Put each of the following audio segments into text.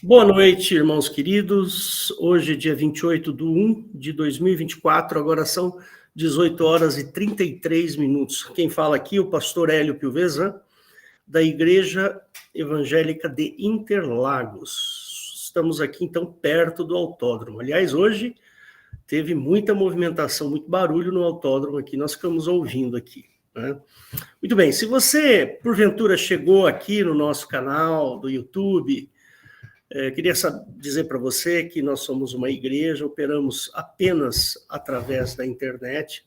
Boa noite, irmãos queridos. Hoje, dia 28 de 1 de 2024, agora são 18 horas e 33 minutos. Quem fala aqui é o pastor Hélio Piovesan, da Igreja Evangélica de Interlagos. Estamos aqui, então, perto do autódromo. Aliás, hoje teve muita movimentação, muito barulho no autódromo aqui, nós ficamos ouvindo aqui, né? Muito bem, se você, porventura, chegou aqui no nosso canal do YouTube, queria dizer para você que nós somos uma igreja, operamos apenas através da internet,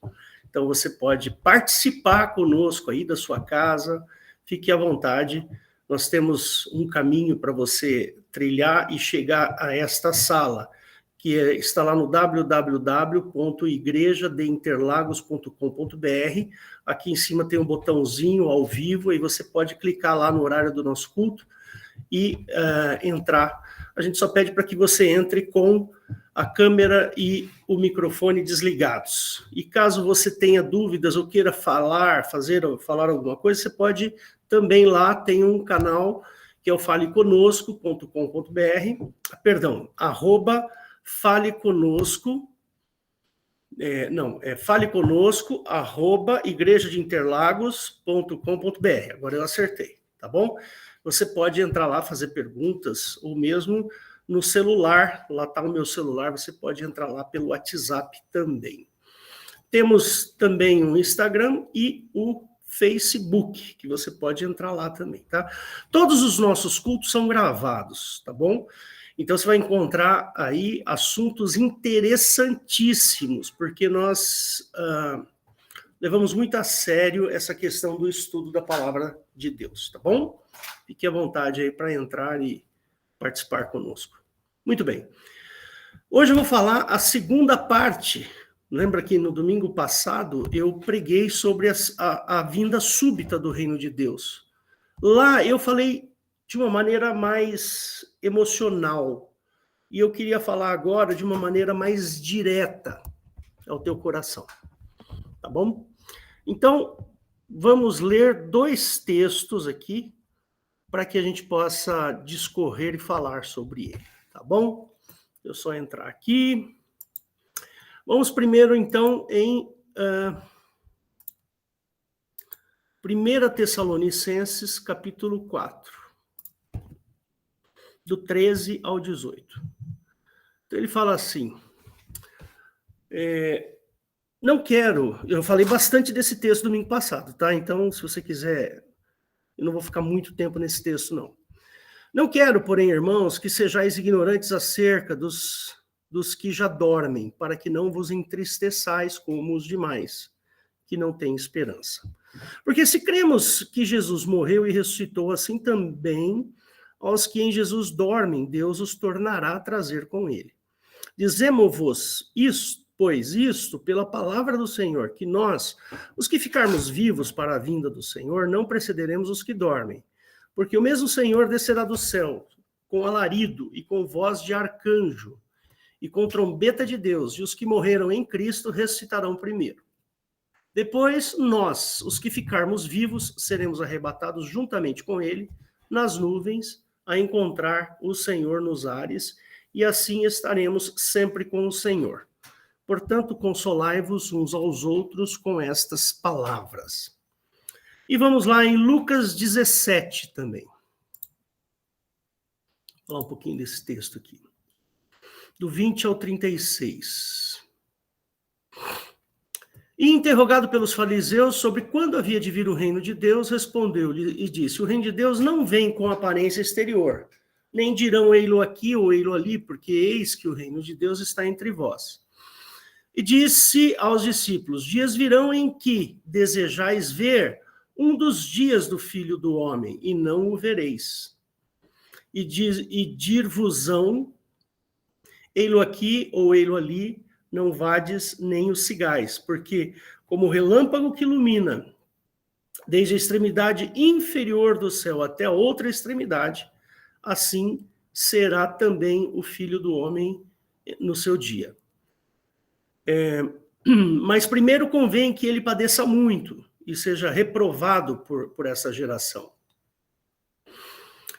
então você pode participar conosco aí da sua casa, fique à vontade, nós temos um caminho para você trilhar e chegar a esta sala, que está lá no www.igrejadeinterlagos.com.br, aqui em cima tem um botãozinho ao vivo, e você pode clicar lá no horário do nosso culto, e entrar. A gente só pede para que você entre com a câmera e o microfone desligados. E caso você tenha dúvidas ou queira falar alguma coisa, você pode também lá, tem um canal que é o faleconosco.com.br, @faleconosco, faleconosco, @igrejadeinterlagos.com.br. Agora eu acertei, tá bom? Você pode entrar lá, fazer perguntas, ou mesmo no celular, lá está o meu celular, você pode entrar lá pelo WhatsApp também. Temos também o Instagram e o Facebook, que você pode entrar lá também, tá? Todos os nossos cultos são gravados, tá bom? Então você vai encontrar aí assuntos interessantíssimos, porque nós levamos muito a sério essa questão do estudo da palavra de Deus, tá bom? Fique à vontade aí para entrar e participar conosco. Muito bem. Hoje eu vou falar a segunda parte. Lembra que no domingo passado eu preguei sobre a vinda súbita do reino de Deus. Lá eu falei de uma maneira mais emocional. E eu queria falar agora de uma maneira mais direta ao teu coração. Tá bom? Então, vamos ler dois textos aqui para que a gente possa discorrer e falar sobre ele, tá bom? Eu só entrar aqui. Vamos primeiro, então, em 1 Tessalonicenses, capítulo 4, do 13 ao 18. Então, ele fala assim, não quero, eu falei bastante desse texto domingo passado, tá? Então, se você quiser, eu não vou ficar muito tempo nesse texto, não. Não quero, porém, irmãos, que sejais ignorantes acerca dos que já dormem, para que não vos entristeçais como os demais, que não têm esperança. Porque se cremos que Jesus morreu e ressuscitou, assim também aos que em Jesus dormem, Deus os tornará a trazer com ele. Dizemo-vos isto, pois isto, pela palavra do Senhor, que nós, os que ficarmos vivos para a vinda do Senhor, não precederemos os que dormem. Porque o mesmo Senhor descerá do céu, com alarido e com voz de arcanjo, e com trombeta de Deus, e os que morreram em Cristo ressuscitarão primeiro. Depois, nós, os que ficarmos vivos, seremos arrebatados juntamente com ele, nas nuvens, a encontrar o Senhor nos ares, e assim estaremos sempre com o Senhor. Portanto, consolai-vos uns aos outros com estas palavras. E vamos lá em Lucas 17 também. Vou falar um pouquinho desse texto aqui. Do 20 ao 36. E interrogado pelos fariseus sobre quando havia de vir o reino de Deus, respondeu-lhe e disse, o reino de Deus não vem com aparência exterior, nem dirão ei-lo aqui ou ei-lo ali, porque eis que o reino de Deus está entre vós. E disse aos discípulos, dias virão em que desejais ver um dos dias do Filho do Homem, e não o vereis. E dir-vos-ão, ei-lo aqui ou ei-lo ali, não vades nem os sigais, porque como o relâmpago que ilumina, desde a extremidade inferior do céu até a outra extremidade, assim será também o Filho do Homem no seu dia. Mas primeiro convém que ele padeça muito, e seja reprovado por essa geração.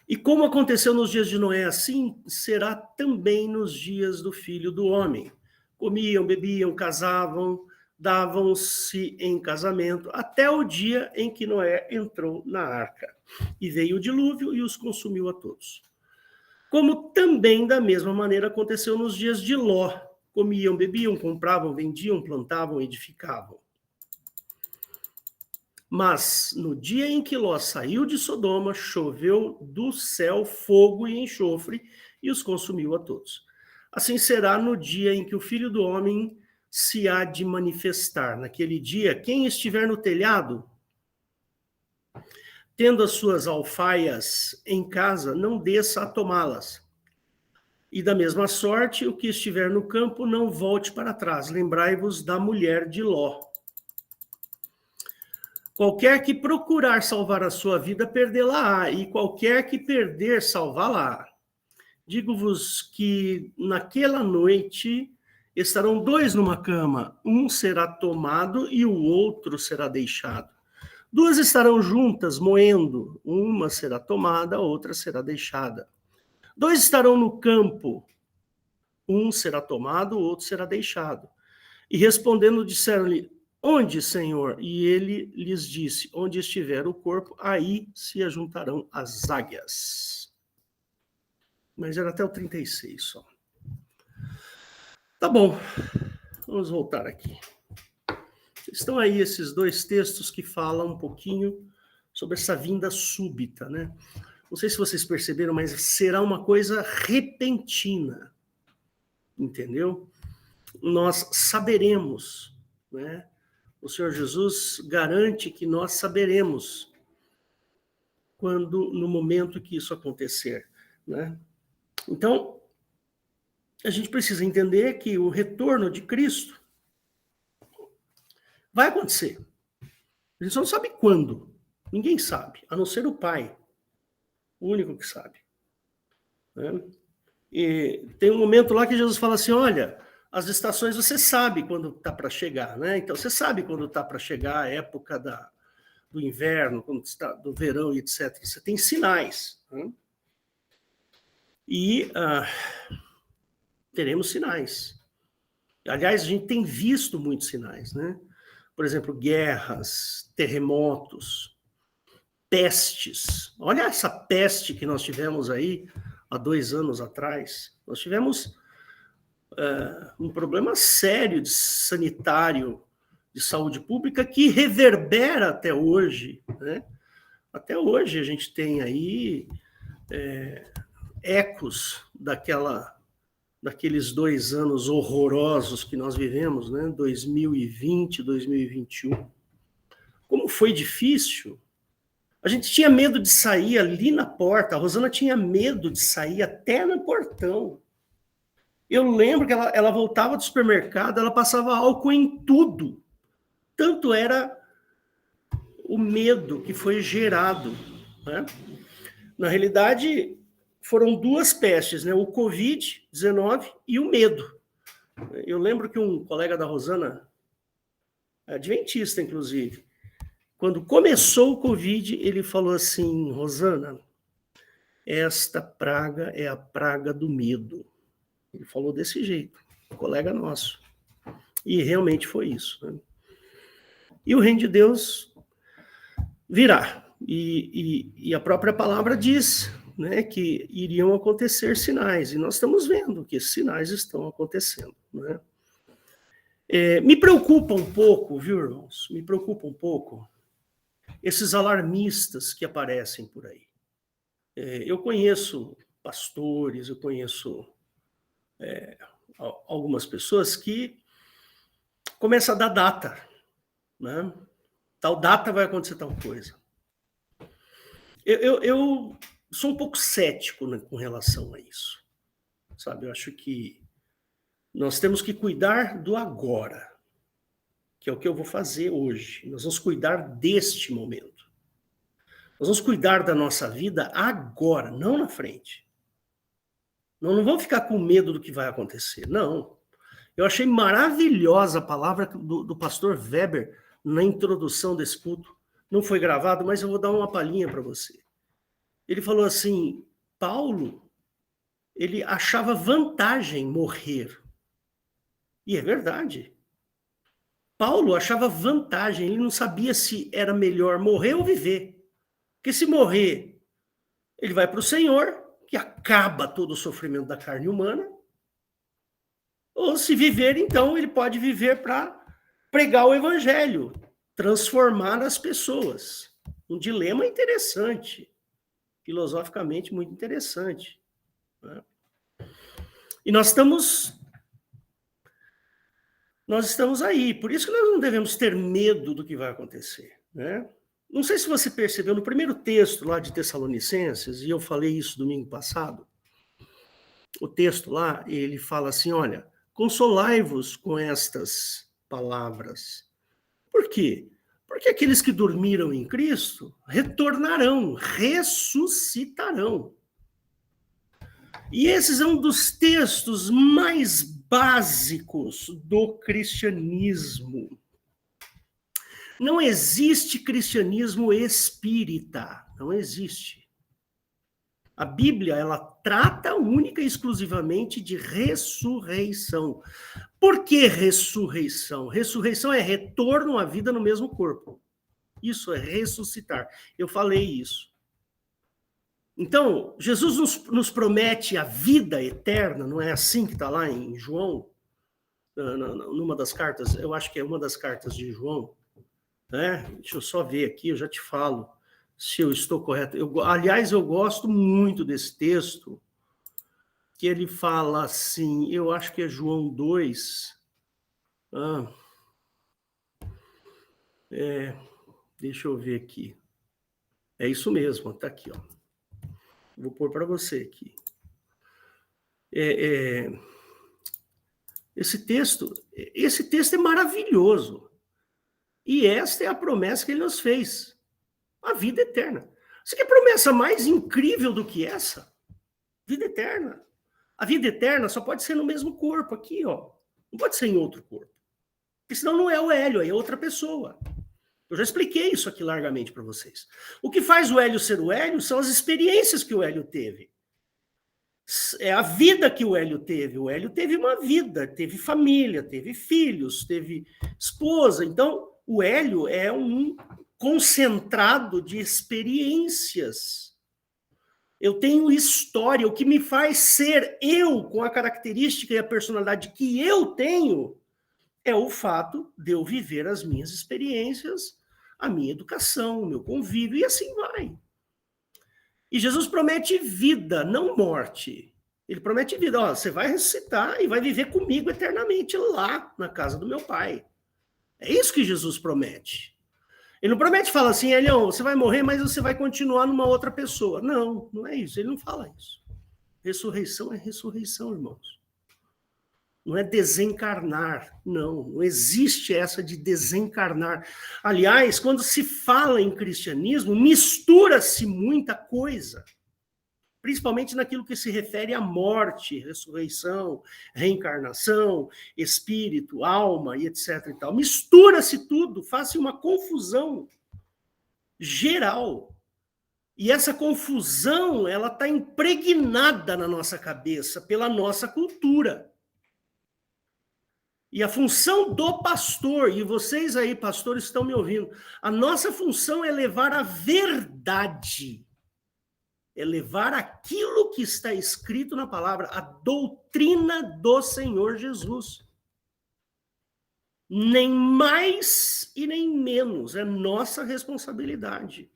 E como aconteceu nos dias de Noé, assim será também nos dias do Filho do Homem. Comiam, bebiam, casavam, davam-se em casamento, até o dia em que Noé entrou na arca. E veio o dilúvio e os consumiu a todos. Como também, da mesma maneira, aconteceu nos dias de Ló. Comiam, bebiam, compravam, vendiam, plantavam, edificavam. Mas, no dia em que Ló saiu de Sodoma, choveu do céu fogo e enxofre e os consumiu a todos. Assim será no dia em que o Filho do Homem se há de manifestar. Naquele dia, quem estiver no telhado, tendo as suas alfaias em casa, não desça a tomá-las. E da mesma sorte, o que estiver no campo, não volte para trás. Lembrai-vos da mulher de Ló. Qualquer que procurar salvar a sua vida, perdê-la-á, e qualquer que perder, salvá-la-á. Digo-vos que naquela noite estarão dois numa cama, um será tomado e o outro será deixado. Duas estarão juntas, moendo, uma será tomada, a outra será deixada. Dois estarão no campo, um será tomado, o outro será deixado. E respondendo, disseram-lhe: onde, Senhor? E ele lhes disse: onde estiver o corpo, aí se ajuntarão as águias. Mas era até o 36 só. Tá bom, vamos voltar aqui. Estão aí esses dois textos que falam um pouquinho sobre essa vinda súbita, né? Não sei se vocês perceberam, mas será uma coisa repentina, entendeu? Nós saberemos, né? O Senhor Jesus garante que nós saberemos no momento que isso acontecer, né? Então, a gente precisa entender que o retorno de Cristo vai acontecer. A gente não sabe quando. Ninguém sabe, a não ser o Pai. O único que sabe. Né? E tem um momento lá que Jesus fala assim, olha, as estações você sabe quando está para chegar, né? Então você sabe quando está para chegar a época do inverno, quando está do verão e etc. Você tem sinais. Né? E teremos sinais. Aliás, a gente tem visto muitos sinais, né? Por exemplo, guerras, terremotos, pestes. Olha essa peste que nós tivemos aí há 2 anos atrás. Nós tivemos um problema sério de sanitário, de saúde pública, que reverbera até hoje. Né? Até hoje a gente tem aí ecos daqueles 2 anos horrorosos que nós vivemos, né? 2020, 2021. Como foi difícil. A gente tinha medo de sair ali na porta. A Rosana tinha medo de sair até no portão. Eu lembro que ela voltava do supermercado, ela passava álcool em tudo. Tanto era o medo que foi gerado. Né? Na realidade, foram 2 pestes, né? O Covid-19 e o medo. Eu lembro que um colega da Rosana, adventista, inclusive, quando começou o Covid, ele falou assim, Rosana, esta praga é a praga do medo. Ele falou desse jeito, um colega nosso. E realmente foi isso. Né? E o reino de Deus virá. E a própria palavra diz, né, que iriam acontecer sinais. E nós estamos vendo que esses sinais estão acontecendo. Né? Me preocupa um pouco, viu, irmãos? Me preocupa um pouco esses alarmistas que aparecem por aí. Eu conheço pastores, eu conheço algumas pessoas que começam a dar data, né? Tal data vai acontecer tal coisa. Eu sou um pouco cético, né, com relação a isso, sabe? Eu acho que nós temos que cuidar do agora, que é o que eu vou fazer hoje. Nós vamos cuidar deste momento. Nós vamos cuidar da nossa vida agora, não na frente. Nós não vamos ficar com medo do que vai acontecer, não. Eu achei maravilhosa a palavra do pastor Weber na introdução desse culto. Não foi gravado, mas eu vou dar uma palhinha para você. Ele falou assim, Paulo, ele achava vantagem morrer. E é verdade. Paulo achava vantagem, ele não sabia se era melhor morrer ou viver. Porque se morrer, ele vai para o Senhor, que acaba todo o sofrimento da carne humana, ou se viver, então, ele pode viver para pregar o evangelho, transformar as pessoas. Um dilema interessante, filosoficamente muito interessante. Né? E nós estamos aí, por isso que nós não devemos ter medo do que vai acontecer. Né? Não sei se você percebeu, no primeiro texto lá de Tessalonicenses, e eu falei isso domingo passado, o texto lá, ele fala assim, olha, consolai-vos com estas palavras. Por quê? Porque aqueles que dormiram em Cristo retornarão, ressuscitarão. E esse é um dos textos mais básicos do cristianismo. Não existe cristianismo espírita, não existe. A Bíblia, ela trata única e exclusivamente de ressurreição. Por que ressurreição? Ressurreição é retorno à vida no mesmo corpo. Isso é ressuscitar. Eu falei isso. Então, Jesus nos promete a vida eterna, não é assim que está lá em João? Numa das cartas, eu acho que é uma das cartas de João. Né? Deixa eu só ver aqui, eu já te falo se eu estou correto. Aliás, eu gosto muito desse texto, que ele fala assim, eu acho que é João 2. Deixa eu ver aqui. É isso mesmo, está aqui. Ó. Vou pôr para você aqui. Esse texto é maravilhoso. E esta é a promessa que ele nos fez. A vida eterna. Você quer promessa mais incrível do que essa? Vida eterna. A vida eterna só pode ser no mesmo corpo aqui, ó. Não pode ser em outro corpo. Porque senão não é o Hélio, aí é outra pessoa. Eu já expliquei isso aqui largamente para vocês. O que faz o Hélio ser o Hélio são as experiências que o Hélio teve. É a vida que o Hélio teve. O Hélio teve uma vida, teve família, teve filhos, teve esposa. Então, o Hélio é um concentrado de experiências. Eu tenho história. O que me faz ser eu, com a característica e a personalidade que eu tenho, é o fato de eu viver as minhas experiências, a minha educação, o meu convívio, e assim vai. E Jesus promete vida, não morte. Ele promete vida. Ó, você vai ressuscitar e vai viver comigo eternamente lá na casa do meu pai. É isso que Jesus promete. Ele não promete falar assim, Elião, você vai morrer, mas você vai continuar numa outra pessoa. Não, não é isso. Ele não fala isso. Ressurreição é ressurreição, irmãos. Não é desencarnar, não existe essa de desencarnar. Aliás, quando se fala em cristianismo, mistura-se muita coisa, principalmente naquilo que se refere à morte, ressurreição, reencarnação, espírito, alma e etc. e tal. Mistura-se tudo, faz-se uma confusão geral. E essa confusão, ela está impregnada na nossa cabeça pela nossa cultura. E a função do pastor, e vocês aí, pastores, estão me ouvindo, a nossa função é levar a verdade, é levar aquilo que está escrito na palavra, a doutrina do Senhor Jesus. Nem mais e nem menos, é nossa responsabilidade.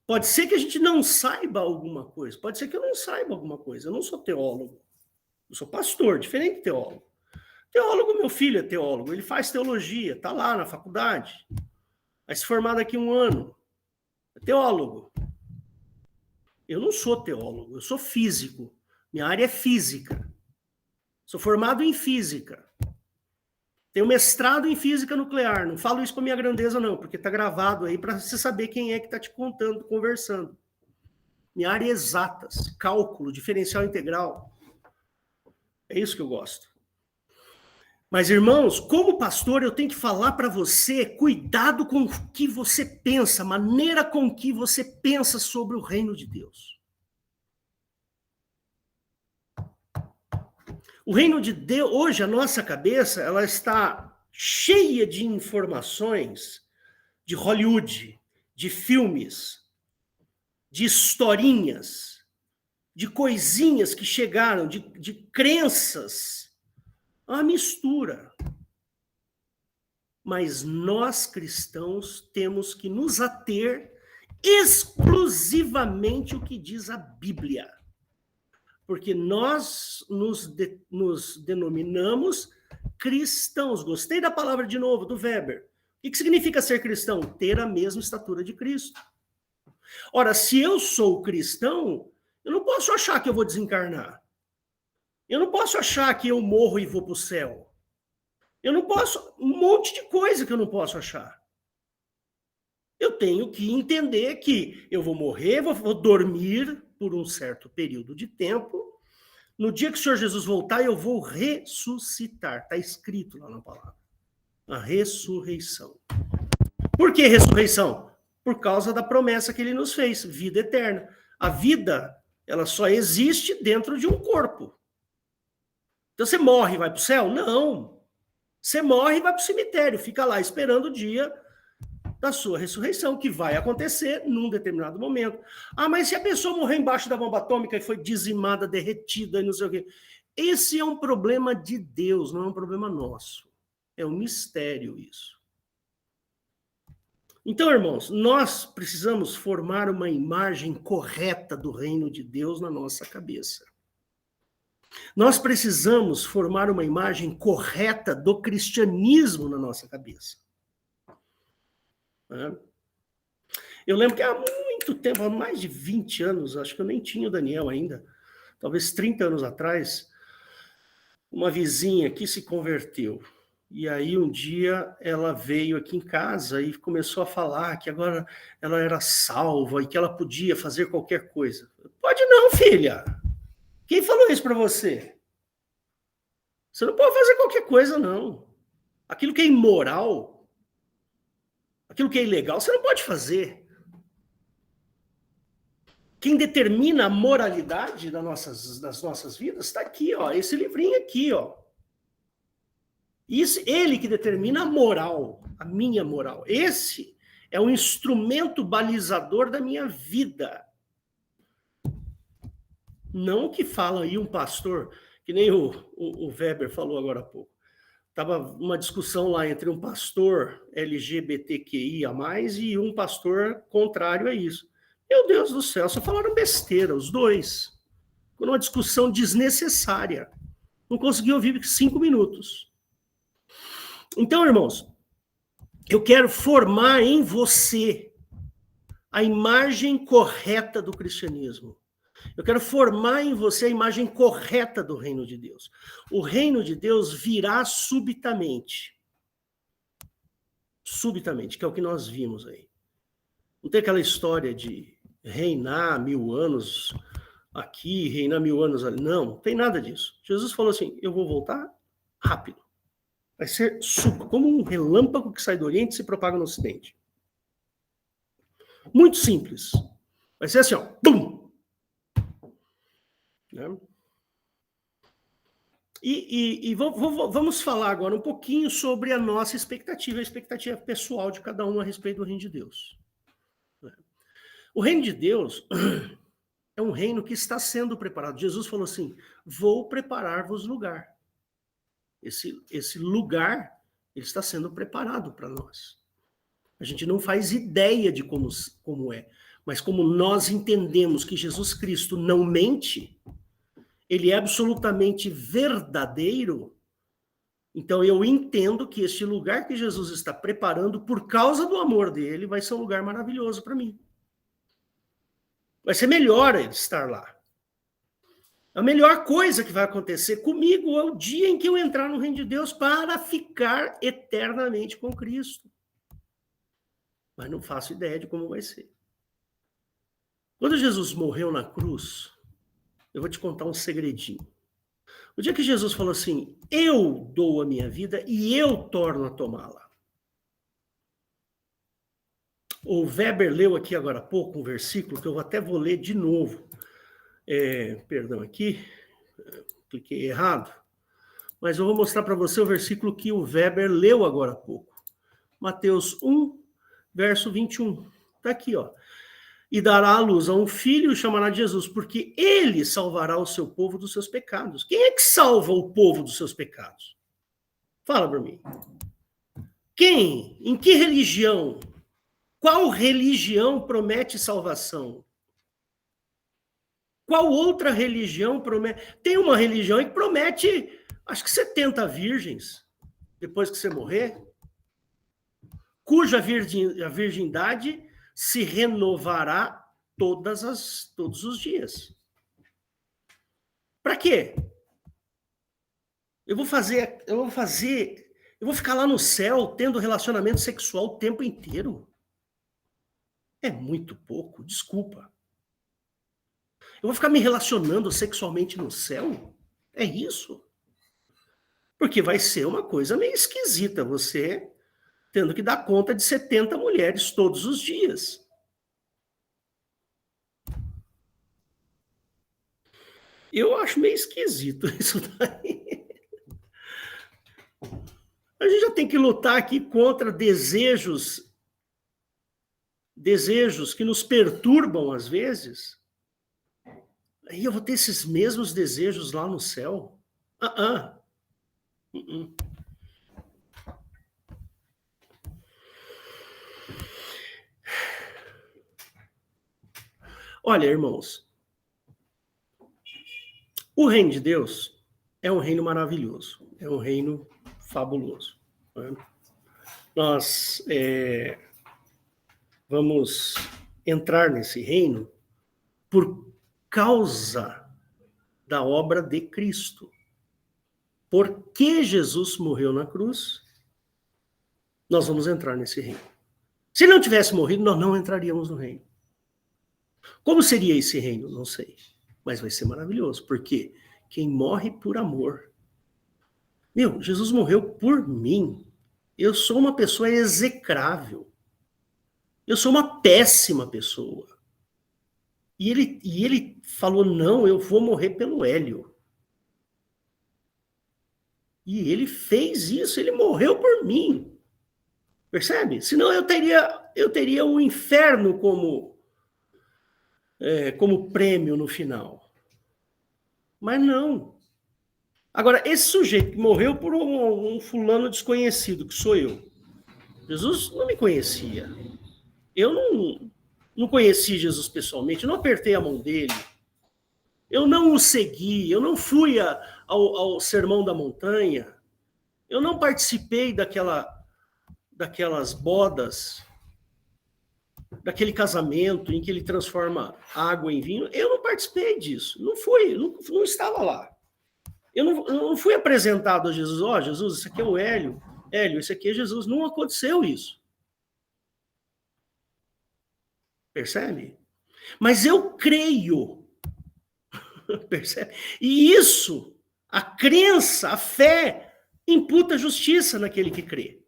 Pode ser que a gente não saiba alguma coisa, pode ser que eu não saiba alguma coisa, eu não sou teólogo, eu sou pastor, diferente de teólogo. Teólogo, meu filho é teólogo, ele faz teologia, está lá na faculdade, vai se formar daqui a 1 ano. É teólogo. Eu não sou teólogo, eu sou físico. Minha área é física. Sou formado em física. Tenho mestrado em física nuclear. Não falo isso com a minha grandeza, não, porque está gravado aí para você saber quem é que está te contando, conversando. Minha área é exatas, cálculo, diferencial integral. É isso que eu gosto. Mas, irmãos, como pastor, eu tenho que falar para você, cuidado com o que você pensa, a maneira com que você pensa sobre o reino de Deus. O reino de Deus, hoje a nossa cabeça, ela está cheia de informações de Hollywood, de filmes, de historinhas, de coisinhas que chegaram, de crenças, uma mistura. Mas nós cristãos temos que nos ater exclusivamente o que diz a Bíblia. Porque nós nos denominamos cristãos. Gostei da palavra de novo, do Weber. O que significa ser cristão? Ter a mesma estatura de Cristo. Ora, se eu sou cristão, eu não posso achar que eu vou desencarnar. Eu não posso achar que eu morro e vou para o céu. Eu não posso... Um monte de coisa que eu não posso achar. Eu tenho que entender que eu vou morrer, vou dormir por um certo período de tempo. No dia que o Senhor Jesus voltar, eu vou ressuscitar. Está escrito lá na palavra. A ressurreição. Por que ressurreição? Por causa da promessa que ele nos fez, vida eterna. A vida, ela só existe dentro de um corpo. Então você morre e vai para o céu? Não. Você morre e vai para o cemitério, fica lá esperando o dia da sua ressurreição, que vai acontecer num determinado momento. Ah, mas se a pessoa morrer embaixo da bomba atômica e foi dizimada, derretida e não sei o quê. Esse é um problema de Deus, não é um problema nosso. É um mistério isso. Então, irmãos, nós precisamos formar uma imagem correta do reino de Deus na nossa cabeça. Nós precisamos formar uma imagem correta do cristianismo na nossa cabeça. Eu lembro que há muito tempo, há mais de 20 anos, acho que eu nem tinha o Daniel ainda, talvez 30 anos atrás, uma vizinha que se converteu. E aí um dia ela veio aqui em casa e começou a falar que agora ela era salva e que ela podia fazer qualquer coisa. Pode não, filha. Quem falou isso para você? Você não pode fazer qualquer coisa, não. Aquilo que é imoral, aquilo que é ilegal, você não pode fazer. Quem determina a moralidade das nossas vidas está aqui, ó, esse livrinho aqui, ó. Isso, ele que determina a moral, a minha moral. Esse é o instrumento balizador da minha vida. Não o que fala aí um pastor, que nem o Weber falou agora há pouco. Estava uma discussão lá entre um pastor LGBTQIA+, e um pastor contrário a isso. Meu Deus do céu, só falaram besteira, os dois. Foi uma discussão desnecessária. Não consegui ouvir 5 minutos. Então, irmãos, eu quero formar em você a imagem correta do cristianismo. Eu quero formar em você a imagem correta do reino de Deus. O reino de Deus virá subitamente. Subitamente, que é o que nós vimos aí. Não tem aquela história de reinar 1000 anos aqui, reinar 1000 anos ali. Não tem nada disso. Jesus falou assim, eu vou voltar rápido. Vai ser como um relâmpago que sai do Oriente e se propaga no Ocidente. Muito simples. Vai ser assim, ó. Pum! Né? E vamos falar agora um pouquinho sobre a nossa expectativa, a expectativa pessoal de cada um a respeito do reino de Deus. O reino de Deus é um reino que está sendo preparado. Jesus falou assim, vou preparar-vos lugar. Esse lugar, ele está sendo preparado para nós. A gente não faz ideia de como é, mas como nós entendemos que Jesus Cristo não mente, ele é absolutamente verdadeiro, então eu entendo que este lugar que Jesus está preparando, por causa do amor dele, vai ser um lugar maravilhoso para mim. Vai ser melhor ele estar lá. A melhor coisa que vai acontecer comigo é o dia em que eu entrar no reino de Deus para ficar eternamente com Cristo. Mas não faço ideia de como vai ser. Quando Jesus morreu na cruz, eu vou te contar um segredinho. O dia que Jesus falou assim, eu dou a minha vida e eu torno a tomá-la. O Weber leu aqui agora há pouco um versículo que eu até vou ler de novo. Perdão aqui, cliquei errado. Mas eu vou mostrar para você o versículo que o Weber leu agora há pouco. Mateus 1, verso 21. Está aqui, ó. E dará à luz a um filho e chamará de Jesus, porque ele salvará o seu povo dos seus pecados. Quem é que salva o povo dos seus pecados? Fala para mim. Quem? Em que religião? Qual religião promete salvação? Qual outra religião promete? Tem uma religião que promete, acho que 70 virgens, depois que você morrer, cuja virgindade se renovará todos os dias. Para quê? Eu vou ficar lá no céu tendo relacionamento sexual o tempo inteiro. É muito pouco, desculpa. Eu vou ficar me relacionando sexualmente no céu? É isso? Porque vai ser uma coisa meio esquisita você tendo que dar conta de 70 mulheres todos os dias. Eu acho meio esquisito isso daí. A gente já tem que lutar aqui contra desejos que nos perturbam às vezes. Aí eu vou ter esses mesmos desejos lá no céu? Olha, irmãos, o reino de Deus é um reino maravilhoso, é um reino fabuloso. Né? Nós vamos entrar nesse reino por causa da obra de Cristo. Porque Jesus morreu na cruz, nós vamos entrar nesse reino. Se não tivesse morrido, nós não entraríamos no reino. Como seria esse reino? Não sei. Mas vai ser maravilhoso, porque quem morre por amor. Jesus morreu por mim. Eu sou uma pessoa execrável. Eu sou uma péssima pessoa. E ele falou, não, eu vou morrer pelo Hélio. E ele fez isso, ele morreu por mim. Percebe? Senão eu teria um inferno como prêmio no final. Mas não. Agora, esse sujeito que morreu por um fulano desconhecido, que sou eu. Jesus não me conhecia. Eu não conheci Jesus pessoalmente, eu não apertei a mão dele. Eu não o segui, eu não fui ao Sermão da Montanha. Eu não participei daquelas bodas, daquele casamento em que ele transforma água em vinho. Eu não participei disso. Não fui, não estava lá. Eu não fui apresentado a Jesus. Ó, Jesus, esse aqui é o Hélio. Hélio, esse aqui é Jesus. Não aconteceu isso. Percebe? Mas eu creio. Percebe? E isso, a crença, a fé, imputa justiça naquele que crê.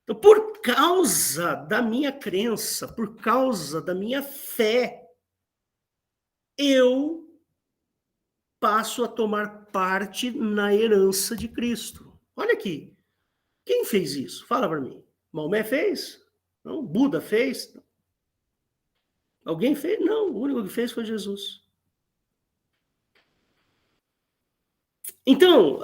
Então, por causa da minha crença, por causa da minha fé, eu passo a tomar parte na herança de Cristo. Olha aqui. Quem fez isso? Fala para mim. Maomé fez? Não. Buda fez? Alguém fez? Não. O único que fez foi Jesus. Então,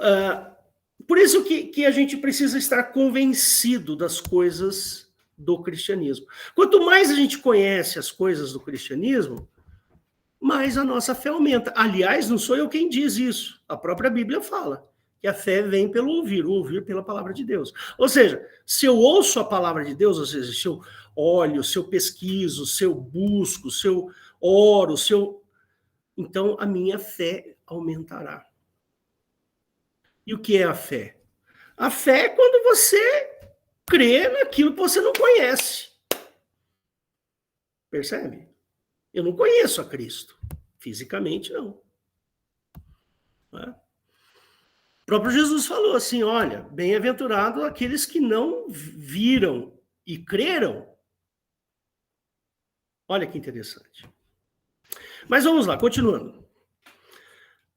por isso que a gente precisa estar convencido das coisas do cristianismo. Quanto mais a gente conhece as coisas do cristianismo, mais a nossa fé aumenta. Aliás, não sou eu quem diz isso. A própria Bíblia fala que a fé vem pelo ouvir, o ouvir pela palavra de Deus. Ou seja, se eu ouço a palavra de Deus, ou seja, se eu olho, se eu pesquiso, se eu busco, se eu oro, então a minha fé aumentará. E o que é a fé? A fé é quando você crê naquilo que você não conhece. Percebe? Eu não conheço a Cristo. Fisicamente, não. Né? O próprio Jesus falou assim, olha, bem-aventurado aqueles que não viram e creram. Olha que interessante. Mas vamos lá, continuando.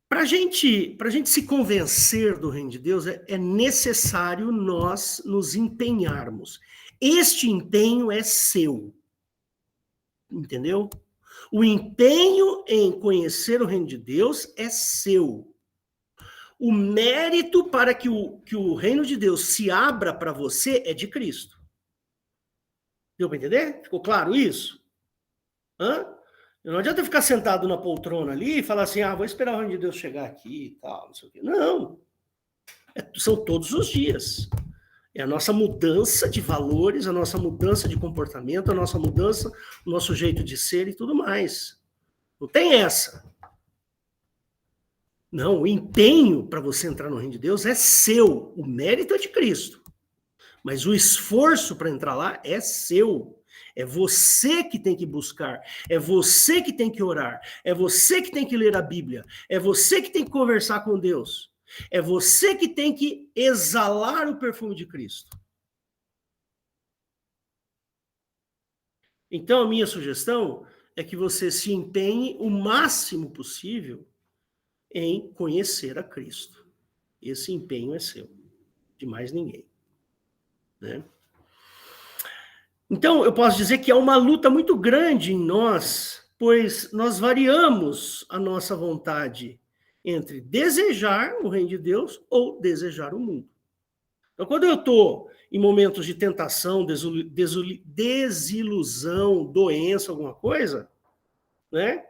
Para a gente se convencer do reino de Deus, é necessário nós nos empenharmos. Este empenho é seu. Entendeu? O empenho em conhecer o reino de Deus é seu. O mérito para que o reino de Deus se abra para você é de Cristo. Deu para entender? Ficou claro isso? Hã? Não adianta ficar sentado na poltrona ali e falar assim, vou esperar o reino de Deus chegar aqui e tal, não sei o quê. Não. São todos os dias. É a nossa mudança de valores, a nossa mudança de comportamento, a nossa mudança, o nosso jeito de ser e tudo mais. Não tem essa. Não, o empenho para você entrar no reino de Deus é seu. O mérito é de Cristo. Mas o esforço para entrar lá é seu. É você que tem que buscar. É você que tem que orar. É você que tem que ler a Bíblia. É você que tem que conversar com Deus. É você que tem que exalar o perfume de Cristo. Então, a minha sugestão é que você se empenhe o máximo possível em conhecer a Cristo. Esse empenho é seu, de mais ninguém. Né? Então, eu posso dizer que há uma luta muito grande em nós, pois nós variamos a nossa vontade entre desejar o reino de Deus ou desejar o mundo. Então, quando eu estou em momentos de tentação, desilusão, doença, alguma coisa, né?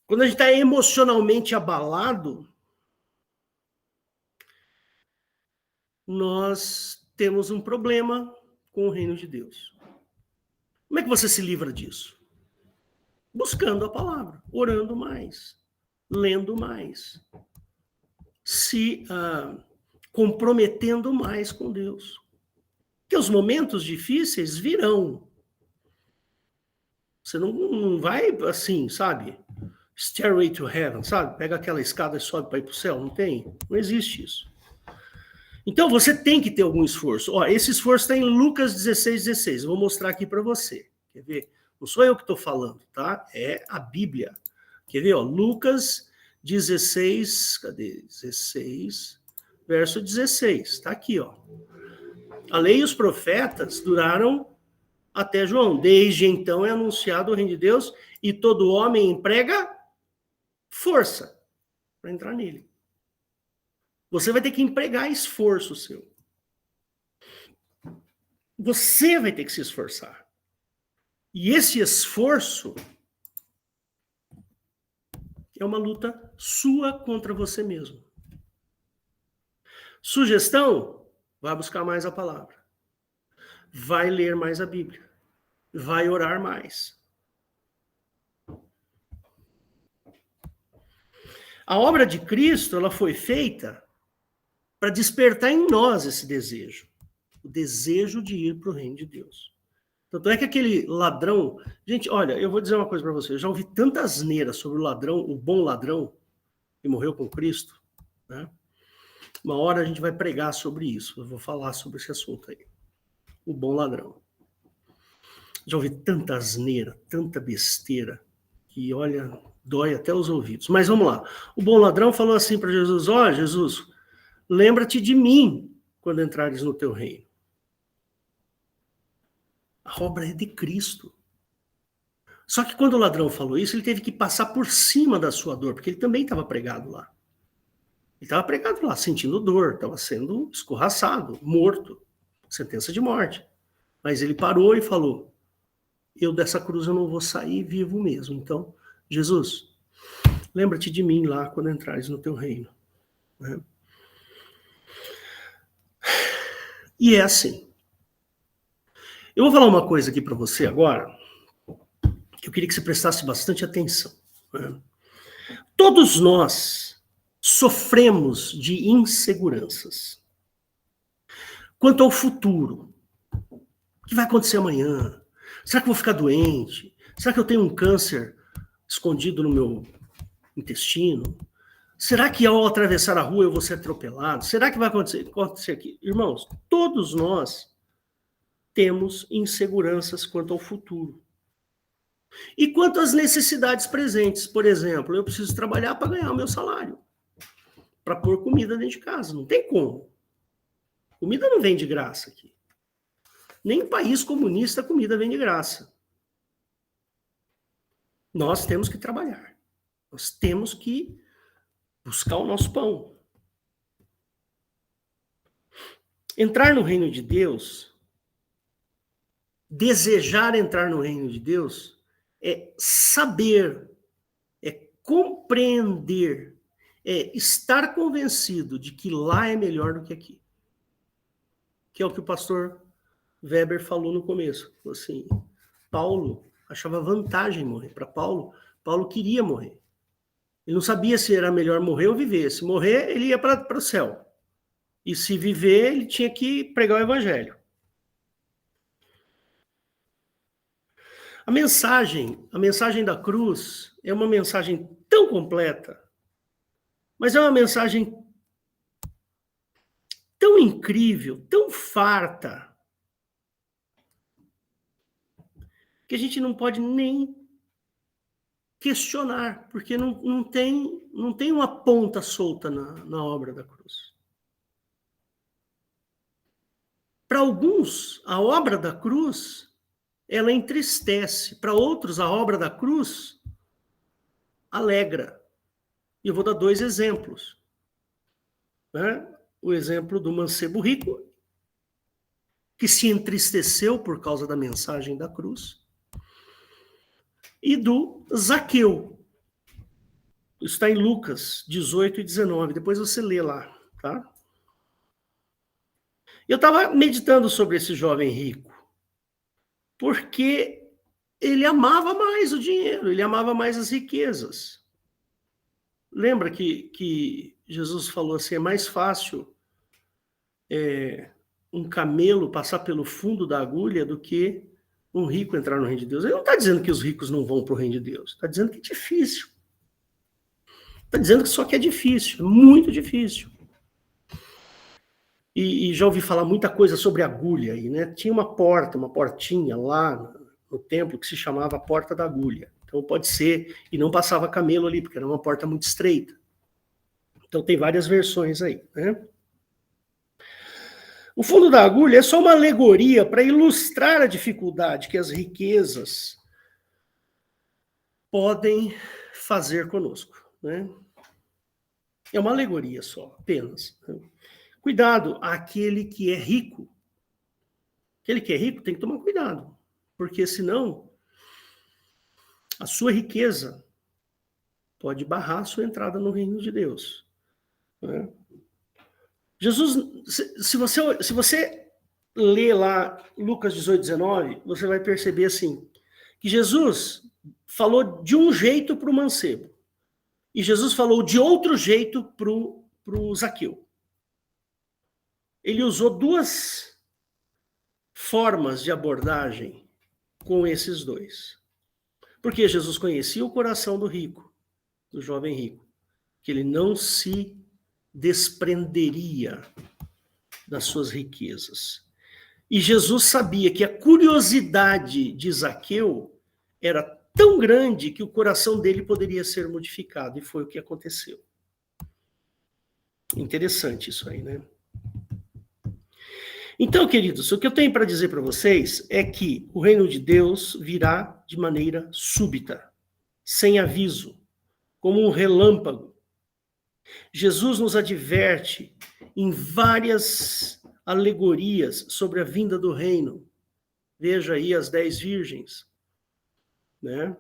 Quando a gente está emocionalmente abalado, nós temos um problema com o reino de Deus. Como é que você se livra disso? Buscando a palavra, orando mais, lendo mais, se comprometendo mais com Deus. Porque os momentos difíceis virão. Você não vai assim, sabe? Stairway to Heaven, sabe? Pega aquela escada e sobe para ir para o céu. Não tem? Não existe isso. Então, você tem que ter algum esforço. Ó, esse esforço está em Lucas 16:16. Eu vou mostrar aqui para você. Quer ver? Não sou eu que estou falando, tá? É a Bíblia. Quer ver? Ó, Lucas 16, cadê? 16, verso 16. Está aqui, ó. A lei e os profetas duraram até João. Desde então é anunciado o reino de Deus e todo homem emprega força para entrar nele. Você vai ter que empregar esforço seu. Você vai ter que se esforçar. E esse esforço é uma luta sua contra você mesmo. Sugestão? Vai buscar mais a palavra. Vai ler mais a Bíblia. Vai orar mais. A obra de Cristo, ela foi feita para despertar em nós esse desejo. O desejo de ir para o reino de Deus. Tanto é que aquele ladrão... Gente, olha, eu vou dizer uma coisa para vocês. Eu já ouvi tanta asneira sobre o ladrão, o bom ladrão, que morreu com Cristo. Né? Uma hora a gente vai pregar sobre isso. Eu vou falar sobre esse assunto aí. O bom ladrão. Já ouvi tanta asneira, tanta besteira, que, olha, dói até os ouvidos. Mas vamos lá. O bom ladrão falou assim para Jesus, Jesus, lembra-te de mim quando entrares no teu reino. A obra é de Cristo. Só que quando o ladrão falou isso, ele teve que passar por cima da sua dor, porque ele também estava pregado lá. Ele estava pregado lá, sentindo dor, estava sendo escorraçado, morto, sentença de morte. Mas ele parou e falou, eu dessa cruz eu não vou sair vivo mesmo. Então, Jesus, lembra-te de mim lá quando entrares no teu reino. Né? E é assim. Eu vou falar uma coisa aqui para você agora, que eu queria que você prestasse bastante atenção. Né? Todos nós sofremos de inseguranças. Quanto ao futuro. O que vai acontecer amanhã? Será que eu vou ficar doente? Será que eu tenho um câncer escondido no meu intestino? Será que ao atravessar a rua eu vou ser atropelado? Será que vai acontecer aqui? Irmãos, todos nós temos inseguranças quanto ao futuro. E quanto às necessidades presentes. Por exemplo, eu preciso trabalhar para ganhar o meu salário, para pôr comida dentro de casa. Não tem como. Comida não vem de graça aqui. Nem em país comunista a comida vem de graça. Nós temos que trabalhar. Nós temos que buscar o nosso pão. Entrar no reino de Deus, desejar entrar no reino de Deus, é saber, é compreender, é estar convencido de que lá é melhor do que aqui. Que é o que o pastor Weber falou no começo. Assim, Paulo achava vantagem morrer. Para Paulo queria morrer. Ele não sabia se era melhor morrer ou viver. Se morrer, ele ia para o céu. E se viver, ele tinha que pregar o evangelho. A mensagem da cruz é uma mensagem tão completa, mas é uma mensagem tão incrível, tão farta, que a gente não pode nem questionar, porque não tem uma ponta solta na obra da cruz. Para alguns, a obra da cruz, ela entristece. Para outros, a obra da cruz alegra. E eu vou dar 2 exemplos. Né? O exemplo do mancebo rico, que se entristeceu por causa da mensagem da cruz, e do Zaqueu. Isso está em Lucas 18 e 19. Depois você lê lá, tá? Eu estava meditando sobre esse jovem rico, porque ele amava mais o dinheiro, ele amava mais as riquezas. Lembra que Jesus falou assim, é mais fácil um camelo passar pelo fundo da agulha do que um rico entrar no reino de Deus. Ele não está dizendo que os ricos não vão para o reino de Deus, está dizendo que é difícil. Está dizendo que só que é difícil, é muito difícil. E já ouvi falar muita coisa sobre agulha aí, né? Tinha uma portinha lá no templo que se chamava Porta da Agulha. Então pode ser, e não passava camelo ali, porque era uma porta muito estreita. Então tem várias versões aí, né? O fundo da agulha é só uma alegoria para ilustrar a dificuldade que as riquezas podem fazer conosco, né? É uma alegoria só, apenas. Cuidado, aquele que é rico. Aquele que é rico tem que tomar cuidado, porque senão a sua riqueza pode barrar a sua entrada no reino de Deus. Né? Jesus, se você ler lá Lucas 18, 19, você vai perceber assim, que Jesus falou de um jeito para o mancebo, e Jesus falou de outro jeito para o Zaqueu. Ele usou 2 formas de abordagem com esses 2. Porque Jesus conhecia o coração do rico, do jovem rico, que ele não se desprenderia das suas riquezas. E Jesus sabia que a curiosidade de Zaqueu era tão grande que o coração dele poderia ser modificado, e foi o que aconteceu. Interessante isso aí, né? Então, queridos, o que eu tenho para dizer para vocês é que o reino de Deus virá de maneira súbita, sem aviso, como um relâmpago. Jesus nos adverte em várias alegorias sobre a vinda do reino. Veja aí as 10 virgens, né?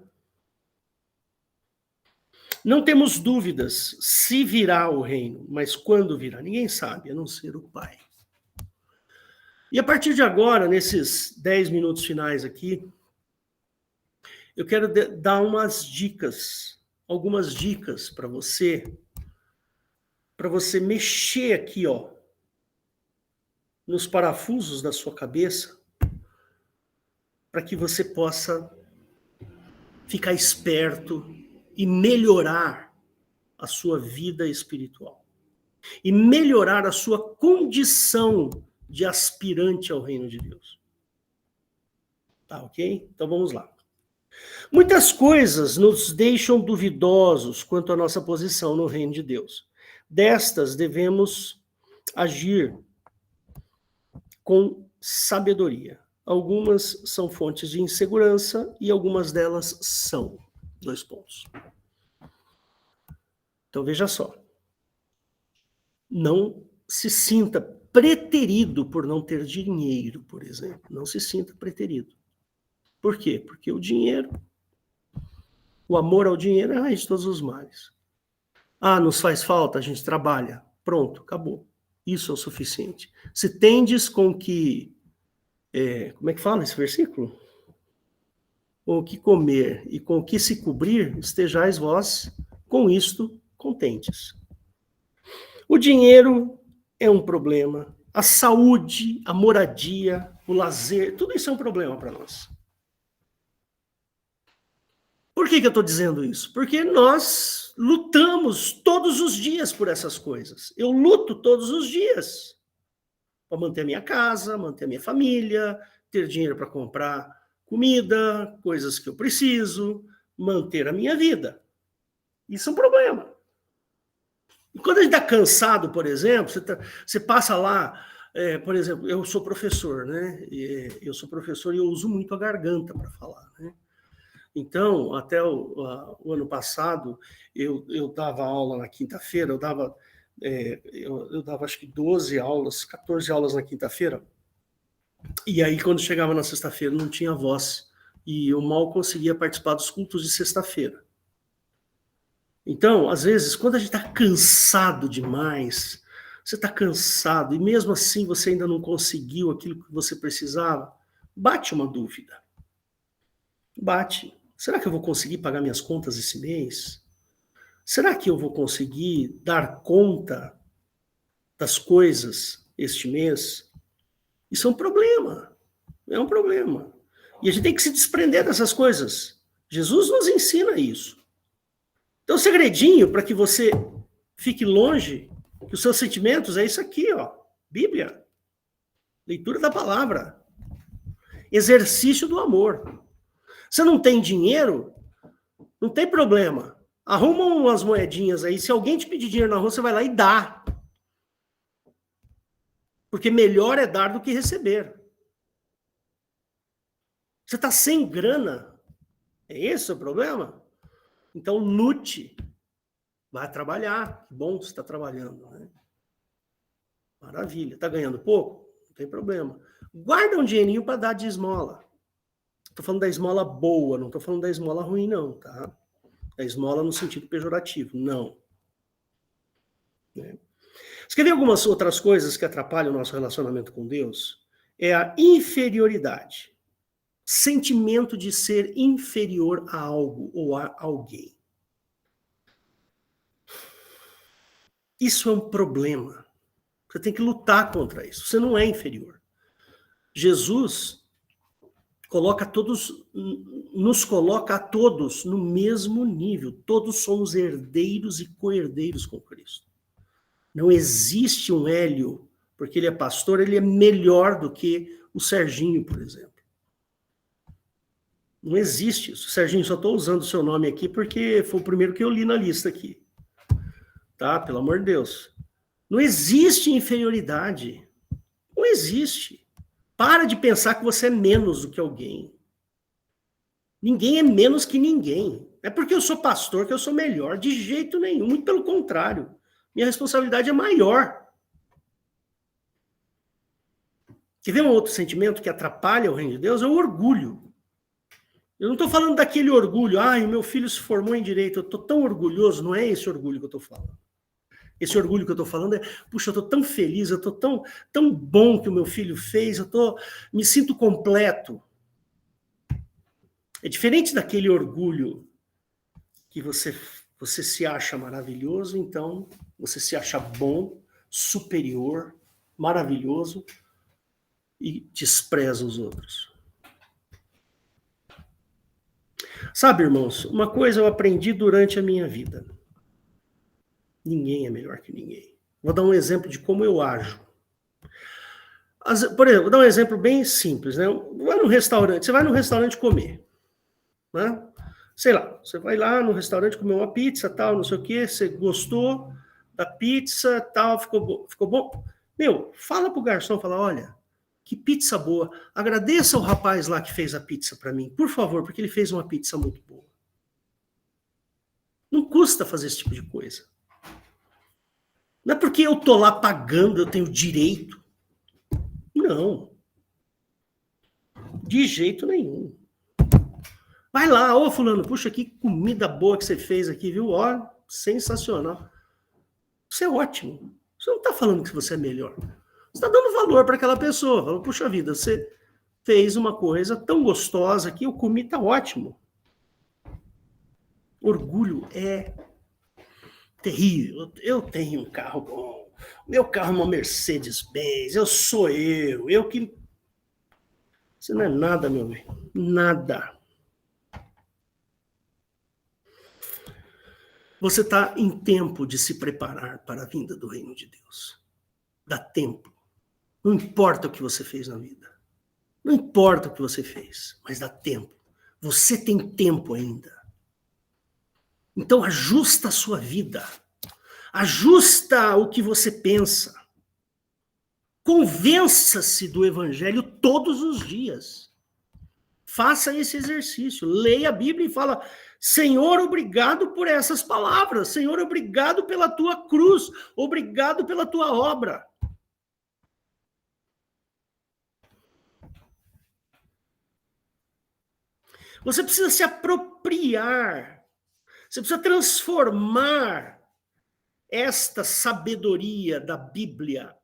Não temos dúvidas se virá o reino, mas quando virá, ninguém sabe, a não ser o Pai. E a partir de agora, nesses 10 minutos finais aqui, eu quero dar algumas dicas para você mexer aqui, ó, nos parafusos da sua cabeça, para que você possa ficar esperto e melhorar a sua vida espiritual e melhorar a sua condição de aspirante ao reino de Deus. Tá, ok? Então vamos lá. Muitas coisas nos deixam duvidosos quanto à nossa posição no reino de Deus. Destas devemos agir com sabedoria. Algumas são fontes de insegurança e algumas delas são. 2 pontos. Então veja só. Não se sinta preterido por não ter dinheiro, por exemplo. Não se sinta preterido. Por quê? Porque o dinheiro, o amor ao dinheiro é a raiz de todos os males. Ah, nos faz falta, a gente trabalha. Pronto, acabou. Isso é o suficiente. Se tendes com que... como é que fala esse versículo? Com o que comer e com o que se cobrir, estejais vós com isto contentes. O dinheiro é um problema. A saúde, a moradia, o lazer, tudo isso é um problema para nós. Por que eu estou dizendo isso? Porque nós lutamos todos os dias por essas coisas. Eu luto todos os dias para manter a minha casa, manter a minha família, ter dinheiro para comprar comida, coisas que eu preciso, manter a minha vida. Isso é um problema. E quando a gente está cansado, por exemplo, você passa lá, por exemplo, eu sou professor, né? Eu sou professor e eu uso muito a garganta para falar, né? Então, até o ano passado, eu dava aula na quinta-feira, eu dava acho que 12 aulas, 14 aulas na quinta-feira, e aí quando chegava na sexta-feira não tinha voz, e eu mal conseguia participar dos cultos de sexta-feira. Então, às vezes, quando a gente está cansado demais, você está cansado, e mesmo assim você ainda não conseguiu aquilo que você precisava, bate uma dúvida. Bate. Será que eu vou conseguir pagar minhas contas esse mês? Será que eu vou conseguir dar conta das coisas este mês? Isso é um problema. É um problema. E a gente tem que se desprender dessas coisas. Jesus nos ensina isso. Então, o segredinho para que você fique longe, que os seus sentimentos é isso aqui, ó. Bíblia. Leitura da palavra. Exercício do amor. Você não tem dinheiro? Não tem problema. Arruma umas moedinhas aí. Se alguém te pedir dinheiro na rua, você vai lá e dá. Porque melhor é dar do que receber. Você está sem grana? É esse o problema? Então lute. Vai trabalhar. Que bom que você está trabalhando, né? Maravilha. Está ganhando pouco? Não tem problema. Guarda um dinheirinho para dar de esmola. Estou falando da esmola boa, não estou falando da esmola ruim, não, tá? Da esmola no sentido pejorativo, não. Né? Você quer ver algumas outras coisas que atrapalham o nosso relacionamento com Deus? É a inferioridade. Sentimento de ser inferior a algo ou a alguém. Isso é um problema. Você tem que lutar contra isso. Você não é inferior. Jesus nos coloca a todos no mesmo nível. Todos somos herdeiros e co-herdeiros com Cristo. Não existe um Hélio, porque ele é pastor, ele é melhor do que o Serginho, por exemplo. Não existe isso. Serginho, só estou usando o seu nome aqui porque foi o primeiro que eu li na lista aqui. Tá? Pelo amor de Deus. Não existe inferioridade. Não existe. Para de pensar que você é menos do que alguém. Ninguém é menos que ninguém. É porque eu sou pastor que eu sou melhor. De jeito nenhum. Muito pelo contrário. Minha responsabilidade é maior. Quer ver um outro sentimento que atrapalha o reino de Deus? É o orgulho. Eu não estou falando daquele orgulho. O meu filho se formou em direito. Eu estou tão orgulhoso. Não é esse orgulho que eu estou falando. Esse orgulho que eu estou falando é, puxa, eu estou tão feliz, eu estou tão bom que o meu filho fez, me sinto completo. É diferente daquele orgulho que você se acha maravilhoso, então você se acha bom, superior, maravilhoso e despreza os outros. Sabe, irmãos, uma coisa eu aprendi durante a minha vida. Ninguém é melhor que ninguém. Vou dar um exemplo de como eu ajo. Por exemplo, vou dar um exemplo bem simples, né? Você vai no restaurante comer, né? Sei lá, você vai lá no restaurante comer uma pizza, tal, não sei o quê, você gostou da pizza, tal, ficou bom? Meu, fala pro garçom, fala, olha, que pizza boa. Agradeça o rapaz lá que fez a pizza para mim, por favor, porque ele fez uma pizza muito boa. Não custa fazer esse tipo de coisa. Não é porque eu tô lá pagando, eu tenho direito. Não. De jeito nenhum. Vai lá, ô fulano, puxa, que comida boa que você fez aqui, viu? Ó, sensacional. Isso é ótimo. Você não está falando que você é melhor. Você está dando valor para aquela pessoa. Falando, puxa vida, você fez uma coisa tão gostosa que eu comi, tá ótimo. Orgulho é terrível. Eu tenho um carro bom. Meu carro é uma Mercedes-Benz. Eu sou eu que... Você não é nada, meu bem. Nada. Você está em tempo de se preparar para a vinda do reino de Deus. Dá tempo. Não importa o que você fez na vida. Não importa o que você fez, mas dá tempo. Você tem tempo ainda. Então ajusta a sua vida. Ajusta o que você pensa. Convença-se do evangelho todos os dias. Faça esse exercício. Leia a Bíblia e fala: Senhor, obrigado por essas palavras. Senhor, obrigado pela tua cruz. Obrigado pela tua obra. Você precisa se apropriar. Você precisa transformar esta sabedoria da Bíblia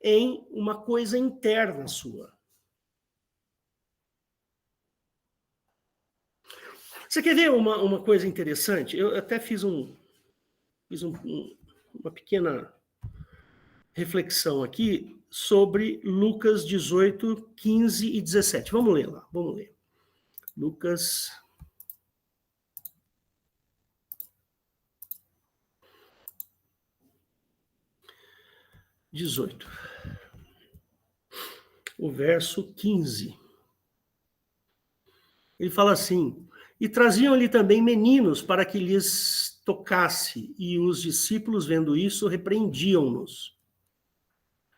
em uma coisa interna sua. Você quer ver uma coisa interessante? Eu até fiz uma pequena reflexão aqui sobre Lucas 18, 15 e 17. Vamos ler lá, vamos ler. Lucas 18. O verso 15. Ele fala assim: e traziam-lhe também meninos para que lhes tocasse, e os discípulos, vendo isso, repreendiam-nos.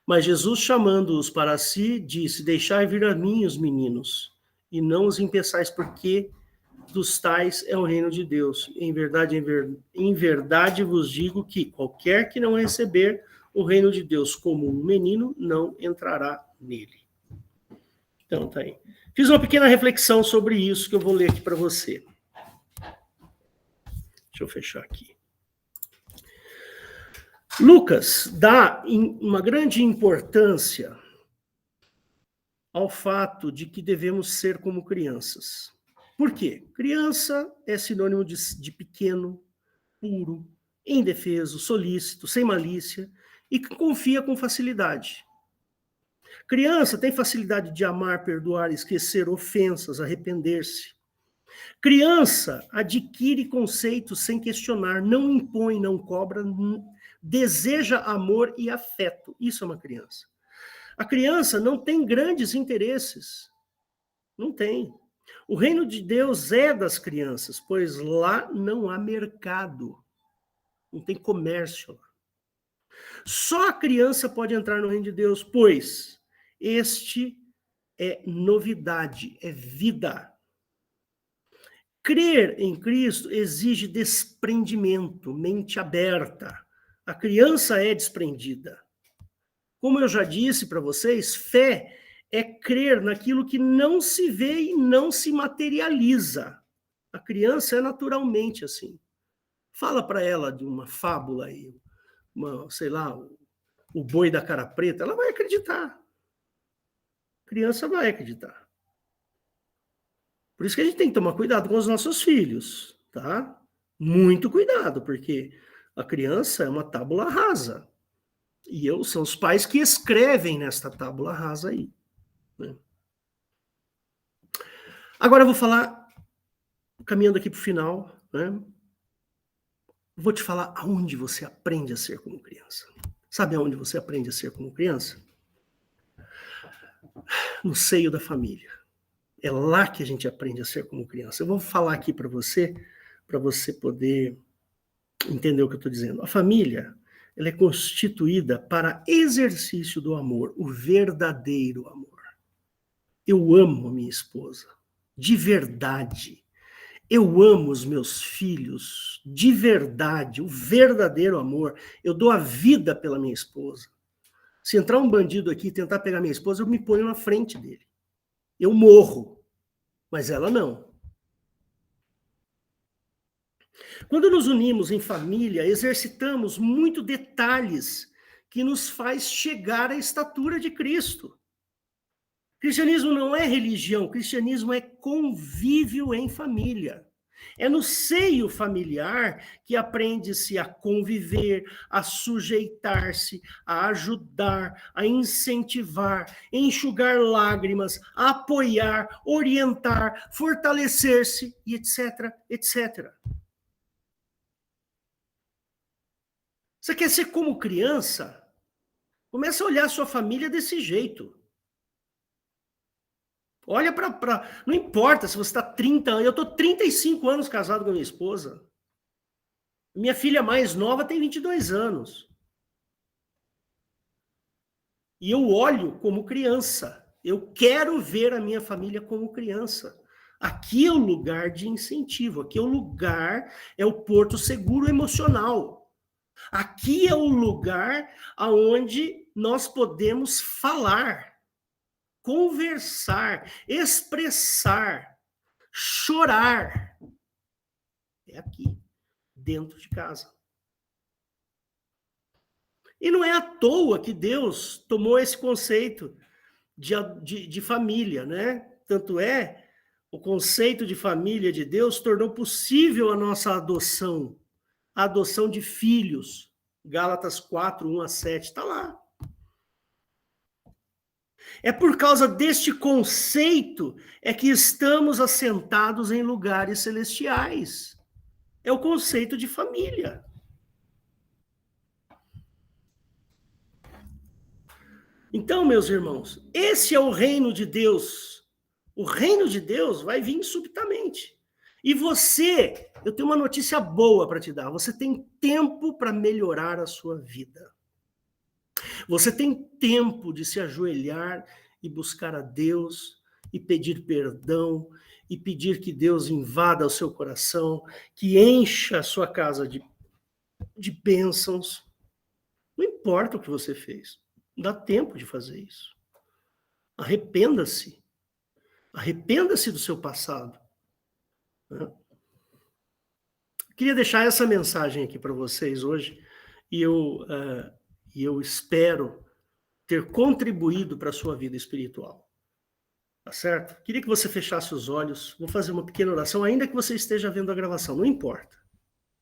Mas Jesus, chamando-os para si, disse: deixai vir a mim os meninos, e não os impeçais, porque dos tais é o reino de Deus. Em verdade vos digo que qualquer que não receber o reino de Deus como um menino, não entrará nele. Então, tá aí. Fiz uma pequena reflexão sobre isso que eu vou ler aqui para você. Deixa eu fechar aqui. Lucas dá uma grande importância ao fato de que devemos ser como crianças. Por quê? Criança é sinônimo de pequeno, puro, indefeso, solícito, sem malícia e que confia com facilidade. Criança tem facilidade de amar, perdoar, esquecer ofensas, arrepender-se. Criança adquire conceitos sem questionar, não impõe, não cobra, deseja amor e afeto. Isso é uma criança. A criança não tem grandes interesses. Não tem. O reino de Deus é das crianças, pois lá não há mercado. Não tem comércio lá. Só a criança pode entrar no reino de Deus, pois este é novidade, é vida. Crer em Cristo exige desprendimento, mente aberta. A criança é desprendida. Como eu já disse para vocês, fé é crer naquilo que não se vê e não se materializa. A criança é naturalmente assim. Fala para ela de uma fábula aí, sei lá, o boi da cara preta, ela vai acreditar. A criança vai acreditar. Por isso que a gente tem que tomar cuidado com os nossos filhos, tá? Muito cuidado, porque a criança é uma tábula rasa. E são os pais que escrevem nesta tábula rasa aí. Né? Agora eu vou falar, caminhando aqui para o final, né? Vou te falar aonde você aprende a ser como criança. Sabe aonde você aprende a ser como criança? No seio da família. É lá que a gente aprende a ser como criança. Eu vou falar aqui para você poder entender o que eu estou dizendo. A família, ela é constituída para exercício do amor, o verdadeiro amor. Eu amo a minha esposa, de verdade. Eu amo os meus filhos, de verdade, o verdadeiro amor. Eu dou a vida pela minha esposa. Se entrar um bandido aqui e tentar pegar minha esposa, eu me ponho na frente dele. Eu morro, mas ela não. Quando nos unimos em família, exercitamos muito detalhes que nos faz chegar à estatura de Cristo. Cristianismo não é religião, cristianismo é convívio em família. É no seio familiar que aprende-se a conviver, a sujeitar-se, a ajudar, a incentivar, enxugar lágrimas, a apoiar, orientar, fortalecer-se e etc, etc. Você quer ser como criança? Começa a olhar a sua família desse jeito. Olha para... Não importa se você está 30 anos... Eu estou 35 anos casado com a minha esposa. Minha filha mais nova tem 22 anos. E eu olho como criança. Eu quero ver a minha família como criança. Aqui é o lugar de incentivo. Aqui é o lugar, é o porto seguro emocional. Aqui é o lugar onde nós podemos falar, conversar, expressar, chorar. É aqui, dentro de casa. E não é à toa que Deus tomou esse conceito de família, né? Tanto é, o conceito de família de Deus tornou possível a nossa adoção, a adoção de filhos. Gálatas 4, 1 a 7, está lá. É por causa deste conceito é que estamos assentados em lugares celestiais. É o conceito de família. Então, meus irmãos, esse é o reino de Deus. O reino de Deus vai vir subitamente. E você, eu tenho uma notícia boa para te dar. Você tem tempo para melhorar a sua vida. Você tem tempo de se ajoelhar e buscar a Deus e pedir perdão e pedir que Deus invada o seu coração, que encha a sua casa de bênçãos. Não importa o que você fez. Dá tempo de fazer isso. Arrependa-se. Arrependa-se do seu passado. Queria deixar essa mensagem aqui para vocês hoje e eu espero ter contribuído para a sua vida espiritual. Tá certo? Queria que você fechasse os olhos. Vou fazer uma pequena oração, ainda que você esteja vendo a gravação. Não importa.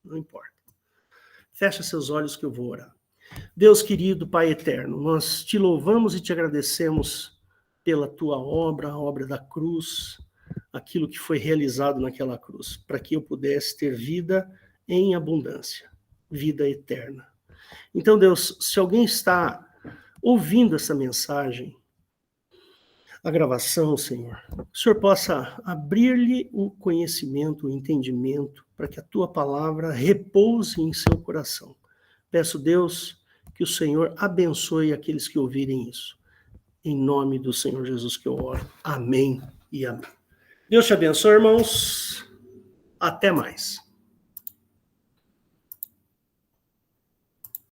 Não importa. Fecha seus olhos que eu vou orar. Deus querido, Pai eterno, nós te louvamos e te agradecemos pela tua obra, a obra da cruz, aquilo que foi realizado naquela cruz, para que eu pudesse ter vida em abundância, vida eterna. Então, Deus, se alguém está ouvindo essa mensagem, a gravação, Senhor, o Senhor possa abrir-lhe o conhecimento, o entendimento, para que a tua palavra repouse em seu coração. Peço, Deus, que o Senhor abençoe aqueles que ouvirem isso. Em nome do Senhor Jesus que eu oro. Amém e amém. Deus te abençoe, irmãos. Até mais.